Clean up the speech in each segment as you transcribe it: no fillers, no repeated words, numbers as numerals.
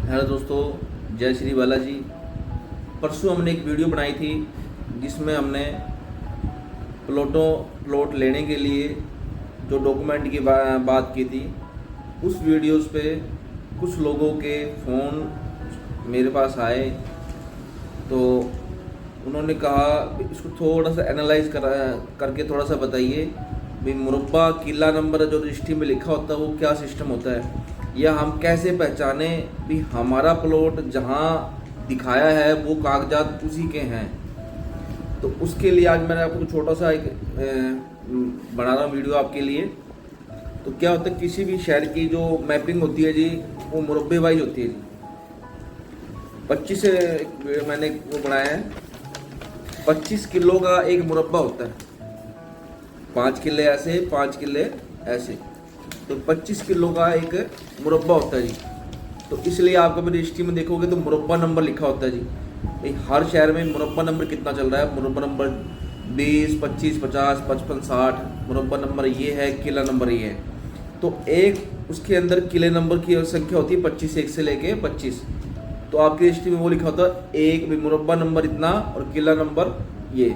Hello दोस्तों, जय श्री बालाजी। परसों हमने एक वीडियो बनाई थी जिसमें हमने प्लॉट लेने के लिए जो डॉक्यूमेंट की बात की थी। उस वीडियोस पे कुछ लोगों के फ़ोन मेरे पास आए, तो उन्होंने कहा इसको थोड़ा सा एनालाइज करके थोड़ा सा बताइए भी मुरब्बा किला नंबर जो रजिस्ट्री में लिखा होता है वो क्या सिस्टम होता है, या हम कैसे पहचाने भी हमारा प्लॉट जहाँ दिखाया है वो कागजात उसी के हैं। तो उसके लिए आज मैंने आपको छोटा सा एक बना रहा हूँ वीडियो आपके लिए। तो क्या होता है, किसी भी शहर की जो मैपिंग होती है जी वो मुरब्बे वाइज होती है जी। 25 से मैंने वो बनाया है, 25 किलो का एक मुरब्बा होता है। 5 किले ऐसे, 5 किले ऐसे, तो 25 किलो का एक मुरब्बा होता है जी। तो इसलिए आप कभी रजिस्ट्री में देखोगे तो मुरब्बा नंबर लिखा होता है जी। भाई हर शहर में मुरब्बा नंबर कितना चल रहा है, मुरब्बा नंबर 20, 25, 50, 55, 60 मुरब्बा नंबर ये है, किला नंबर ये है। तो एक उसके अंदर किले नंबर की संख्या होती है 25, 1 से लेके 25। तो आपकी रजिस्ट्री में वो लिखा होता है एक भी मुरब्बा नंबर इतना और किला नंबर ये।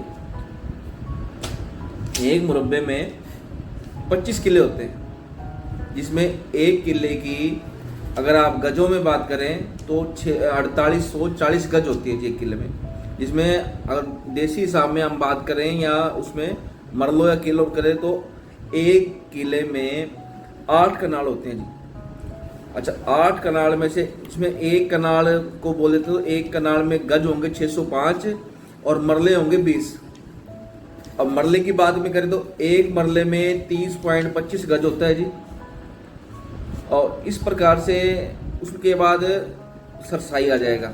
एक मुरब्बे में 25 किले होते हैं, जिसमें एक किले की अगर आप गजों में बात करें तो 4840 गज होती है जी एक किले में। जिसमें अगर देसी हिसाब में हम बात करें या उसमें मरलो या किलो करें तो एक किले में 8 कनाल होते हैं जी। अच्छा, 8 कनाल में से इसमें एक कनाल को बोल देते तो एक कनाल में गज होंगे 605 और मरले होंगे 20। अब मरले की बात में करें तो एक मरले में 30.25 गज होता है जी। और इस प्रकार से उसके बाद सरसाई आ जाएगा।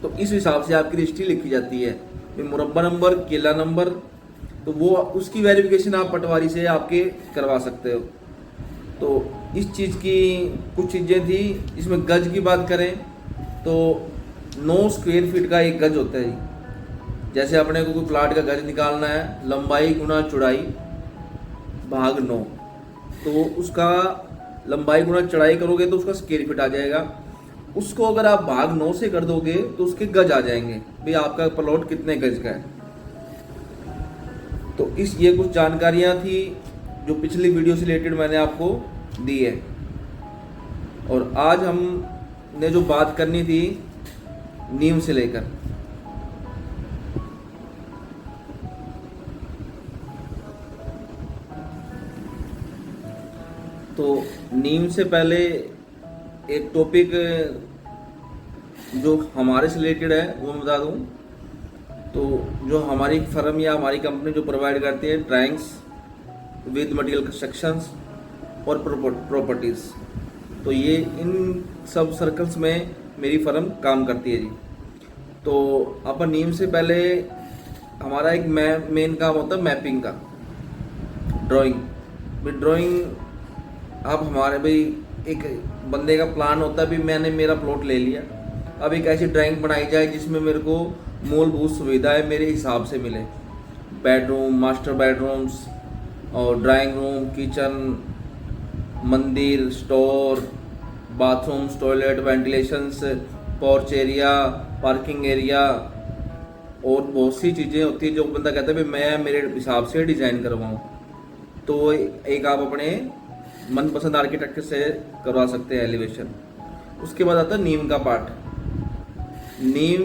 तो इस हिसाब से आपकी रजिस्ट्री लिखी जाती है, मुरब्बा नंबर, किला नंबर। तो वो उसकी वेरिफिकेशन आप पटवारी से आपके करवा सकते हो। तो इस चीज़ की कुछ चीज़ें थी। इसमें गज की बात करें तो 9 स्क्वायर फीट का एक गज होता है जी। जैसे अपने को कोई प्लाट का गज निकालना है, लंबाई गुना चौड़ाई भाग 9, तो उसका लंबाई गुना चौड़ाई करोगे तो उसका स्क्वायर फीट आ जाएगा। उसको अगर आप भाग 9 से कर दोगे तो उसके गज आ जाएंगे, भाई आपका प्लॉट कितने गज का है। तो ये कुछ जानकारियां थी जो पिछली वीडियो से रिलेटेड मैंने आपको दी है। और आज हमने जो बात करनी थी नीम से लेकर, तो नीम से पहले एक टॉपिक जो हमारे से रिलेटेड है वो मैं बता दूं। तो जो हमारी फर्म या हमारी कंपनी जो प्रोवाइड करती है ड्राइंग्स विद मटेरियल कंस्ट्रक्शंस और प्रॉपर्टीज़, तो ये इन सब सर्कल्स में मेरी फर्म काम करती है जी। तो अपन नीम से पहले हमारा एक मेन काम होता है मैपिंग का, ड्राइंग। अब हमारे भाई एक बंदे का प्लान होता है, भी मैंने मेरा प्लॉट ले लिया, अब एक ऐसी ड्राइंग बनाई जाए जिसमें मेरे को मूलभूत सुविधाएं मेरे हिसाब से मिले। बेडरूम, मास्टर बेडरूम्स और ड्राइंग रूम, किचन, मंदिर, store, bathrooms, toilet, ventilations, porch area, parking area और बहुत सी चीज़ें होती है जो बंदा कहता है भी मैं मेरे हिसाब से डिज़ाइन करवाऊँ। तो एक आप अपने मनपसंद आर्किटेक्ट से करवा सकते हैं एलिवेशन। उसके बाद आता है नीम का पार्ट। नीम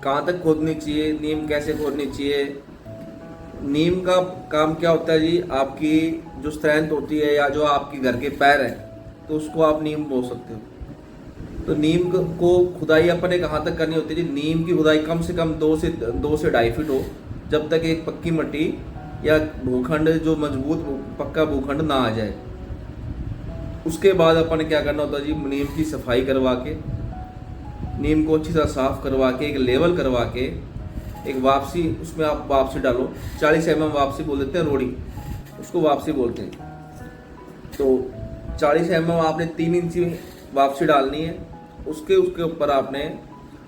कहाँ तक खोदनी चाहिए, नीम कैसे खोदनी चाहिए। नीम का काम क्या होता है जी, आपकी जो स्ट्रेंथ होती है या जो आपके घर के पैर है तो उसको आप नीम बोल सकते हो। तो नीम को खुदाई अपने कहाँ तक करनी होती है जी, नीम की खुदाई कम से कम 2 से 2.5 फीट हो, जब तक एक पक्की मिट्टी या भूखंड जो मजबूत पक्का भूखंड ना आ जाए। उसके बाद अपन क्या करना होता है जी, नीम की सफाई करवा के, नीम को अच्छी तरह साफ करवा के, एक लेवल करवा के, एक वापसी उसमें आप वापसी डालो। 40 mm वापसी बोल देते हैं, रोड़ी उसको वापसी बोलते हैं। तो 40 mm आपने 3 इंची वापसी डालनी है। उसके ऊपर आपने,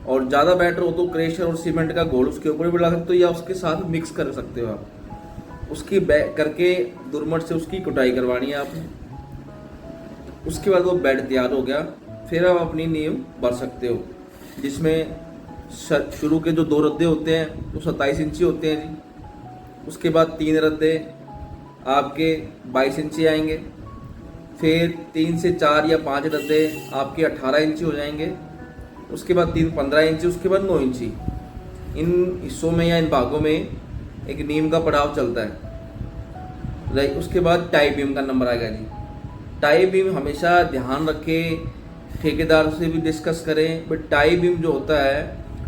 और ज़्यादा बेटर हो तो क्रेशर और सीमेंट का घोल उसके ऊपर भी डाल सकते हो या उसके साथ मिक्स कर सकते हो आप। उसकी करके दुरमट से उसकी कुटाई करवानी है आपने। उसके बाद वो बेड तैयार हो गया। फिर आप अपनी नींव भर सकते हो, जिसमें शुरू के जो 2 रद्दे होते हैं वो 27 इंची होते हैं जी। उसके बाद 3 रद्दे आपके 22 इंची आएंगे, फिर 3 से 4 या 5 रद्दे आपके 18 इंची हो जाएंगे, उसके बाद 3 15 इंची, उसके बाद 9 इंची। इन हिस्सों में या इन भागों में एक नीम का पड़ाव चलता है। राइट, उसके बाद टाई बीम का नंबर आएगा जी। टाई बीम हमेशा ध्यान रखें, ठेकेदार से भी डिस्कस करें। बट टाई बीम जो होता है,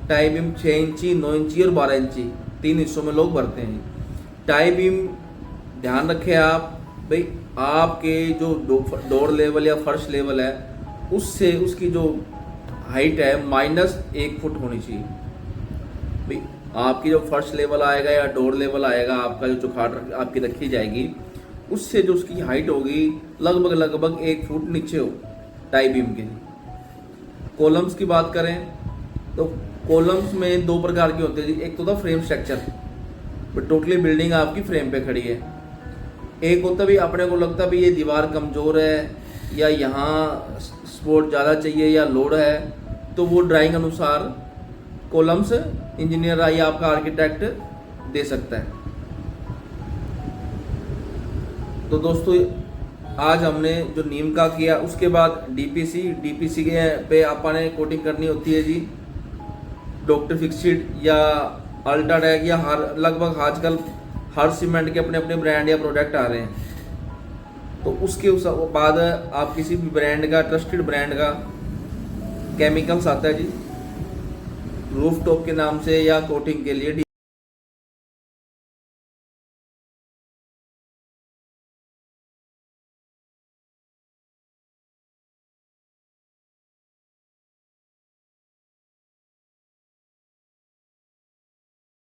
टाई बीम 6 इंची, 9 इंची और 12 इंची 3 हिस्सों में लोग भरते हैं। टाई बीम ध्यान रखें आप भाई, आपके जो डोर लेवल या फर्श लेवल है उससे उसकी जो हाइट है -1 फुट होनी चाहिए भाई। आपकी जो फर्श लेवल आएगा या डोर लेवल आएगा, आपका जो चौखाट आपकी रखी जाएगी, उससे जो उसकी हाइट होगी लगभग 1 फुट नीचे हो टाई बीम के। कॉलम्स की बात करें तो कॉलम्स में 2 प्रकार के होते हैं जी। एक तो था frame structure, but totally building आपकी फ्रेम पे खड़ी है। एक होता भी अपने को लगता भी ये दीवार कमज़ोर है या यहाँ सपोर्ट ज़्यादा चाहिए या लोड है, तो वो ड्राइंग अनुसार कॉलम्स इंजीनियर या आपका आर्किटेक्ट दे सकता है। तो दोस्तों आज हमने जो नीम का किया, उसके बाद डीपीसी के पे आपने कोटिंग करनी होती है जी। डॉक्टर फिक्सिड या अल्ट्राटेक या लगभग आजकल हर सीमेंट के अपने अपने ब्रांड या प्रोडक्ट आ रहे हैं। तो उसके बाद आप किसी भी ब्रांड का, ट्रस्टेड ब्रांड का केमिकल्स आता है जी, रूफ टॉप के नाम से या कोटिंग के लिए